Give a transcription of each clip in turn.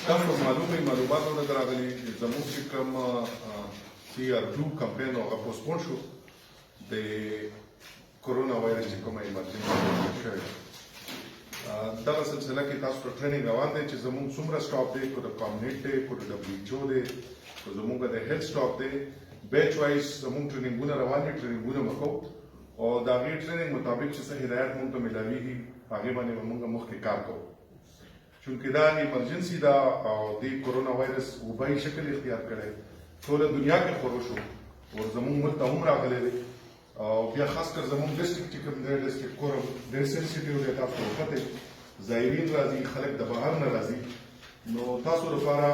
تاسو معلوماتو نه راغلي زموږ چې کوم CR2 کمپاین هغه پوسټپون شو د کورونا وایرس چې کومه ایمرجنسي شوې دغه سلسله کې تاسو ته ټریننګ روان دی چې زموږ څومره سټاف دی کو د کمیونټي دی کو د WHO دی کو زموږ د هیلث سټاف دی بیچ وایز زموږ ټریننګونه روان دي ټریننګونه مکو او دا غي ټریننګ مطابق چې څه هدایت مونږ ته ملاويږي هغه باندې موږ مخکې کار کوو چونکه دا ایمرجنسي دا او د کورونا وایرس وبای شکل اختیار کړي ټول دنیا کې خورو شو او زموږ ملک ته هم راغلی دی او بیا خاص کر زموږ ډیسټریکټ چې کوم دی ډیسټریکټ کورم ډېر سنسټیو دی تاسو ته پته زایرین راځي خلک د بهر نه راځي نو تاسو لپاره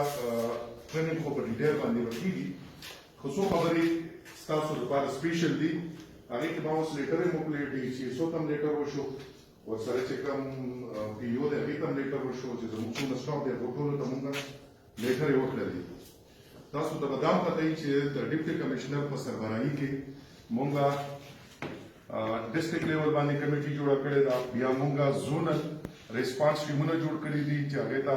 ټریننګ خو په ډیټیل باندې وکړي خو څو خبرې تاسو لپاره سپیشل دي هغه کې به اوس لیټر موکلې دي چې څو کم لیټر وشو ورسره چې کوم پیو دی هغې ته هم لیټر وشو چې زموږ څومره سټاف دی هغو ټولو ته مونږ لیټر یې وکړلې تاسو ته به دا هم پته وي چې د ډیپټي کمشنر په سربراهي کې مونږ ډسټرکټ لیول باندې کمیټي جوړه کړې ده بیا مونږ زونل ریسپانس ټیمونه جوړ کړي دي چې هغې ته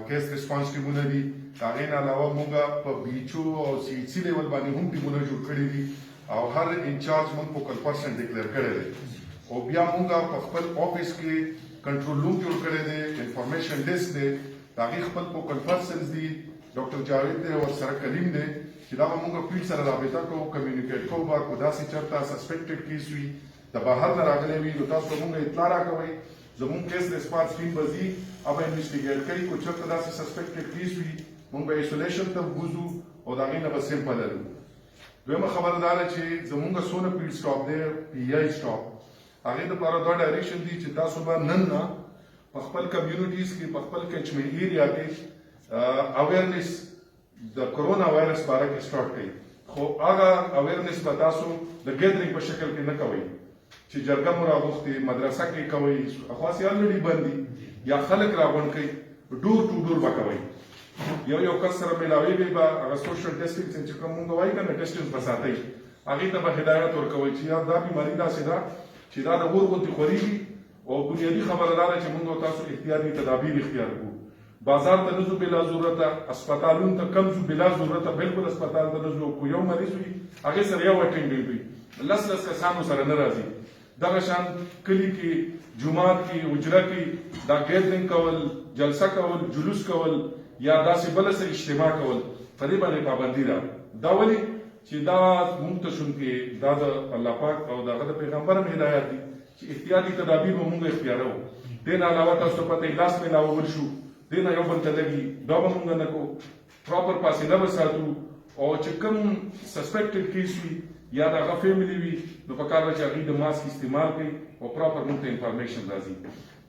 کیس ریسپانس ټیمونه دي هغې نه علاوه مونږ په BHO او CHC لیول باندې هم ټیمونه جوړ کړي دي او هر انچارج مونږ فوکل پرسن ډیکلیئر کړی دی او بیا مونږ په خپل آفیس کې کنټرول روم جوړ کړی دی انفارمیشن ډیسک دی د هغې خپل فوکل پرسنز دي ډاکټر جاوید دی او سره کلیم دی چې دا به مونږ فیلډ سره رابطه کوو کمیونیکیټ کوو به کو داسې چېرته سسپیکټډ کیس وي د بهر نه راغلی وي نو تاسو مونږ اطلاع راکوئ زموږ کیس ریسپانس ټیم به ځي او به انویسټیګیټ کوي کو چېرته داسې سسپیکټډ کیس وي مونږ به ایسولیشن ته بوځو او د هغې نه به سیمپل لرو دویمه خبره دا ده چې زموږ څونه فیلډ سټاف دی PI سټاف هغې دپاره دا ډایرکشن دي چې تاسو به نن نه په خپل کمیونټیز کې په خپل کیچمنټ ایریا کې اویرنس د کورونا وایرس باره کې سټارټ کړئ خو هغه اویرنس به تاسو د ګیدرینګ په شکل کې نه کوئ چې جرګه مو راغوښتې مدرسه کې کوئ خاصې الریډي بند دي یا خلک راغونډ کړئ ډور ټو ډور به کوئ یو کس سره میلاویږئ به هغه سوشل ډسټنسنګ چې کوم مونږ وایي که نه ډسټنس به ساتئ هغې ته به هدایت ورکوئ چې یا دا بیماري داسې ده چې دا د اور غوندې خورېږي او بنیادي خبره دا ده چې مونږ او تاسو احتیاطي تدابیر اختیار کړو بازار ته نه ځو بلا ضرورته اسپتالونو ته کم ځو بلا ضرورته بالکل اسپتال ته نه ځو کو یو مریض وي هغې سره یو اټینډنټ وي لس کسانو سره نه راځي دغه شان کلي کې جومات کې حجره کې دا ګیدرینګ کول جلسه کول جلوس کول یا داسې بله څه اجتماع کول په دې باندې پابندي ده دا ولې چې دا مونږ ته شونکې دا د الله پاک او د هغه د پیغمبر هم هدایت دي چې احتیاطي تدابیر به مونږ اختیاروو دې نه علاوه تاسو ته پته لاس میلاوول شو دې نه یو بل ته لګي دا به مونږ نه کوو پراپر فاصله به ساتو او چې کوم سسپیکټډ کیس وي یا د هغه فیملي وي نو پکار ده چې هغوی د ماسک استعمال کوي او پراپر مونږ ته انفارمیشن راځي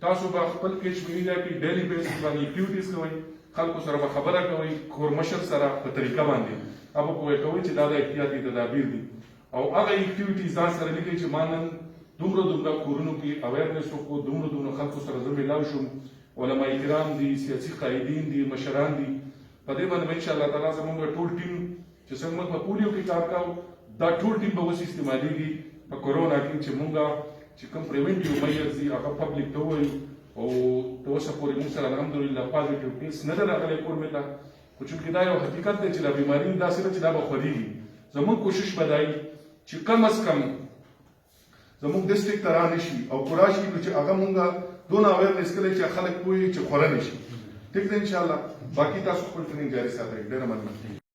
تاسو به خپل کیچمنټ ایریا کې ډیلی بیسس باندې اکټیویټیز کوئ خلکو سره به خبره کوئ کورمشر سره په طریقه باندې هغه پوهه کوئ چې دا د احتیاطي تدابیر دي او هغه اکټیویټیز ځان سره لیکئ چې ما نن دومره کورونو کې اویرنس وکړو دومره خلکو سره زه میلاو شوم علما کرام دي سیاسي قایدین دي مشران دي په دې باندې به انشاءالله تعالی زموږ ټول ټیم چې څنګه موږ په پولیو کې کار کوو دا ټول ټیم به اوس استعمالیږي په کورونا کې چې موږ چې کوم پریونټیو میجرز دي هغه پبلک ته ووایو او تر اوسه پورې موږ سره الحمدلله پازیټیو کیس نه ده راغلی کورمې ته خو چونکې دا یو حقیقت دی چې دا بیماري داسې ده چې دا به خورېږي زموږ کوشش به دا وي چې کم از کم زموږ ډسټرکټ ته را نه شي او که راشي نو چې هغه مونږ دونه اویرنس کړی چې خلک پوهېږي چې خوره نه شي ټیک ده انشاءالله باقي تاسو خپل ټریننګ جاري ساتئ ډېره مننه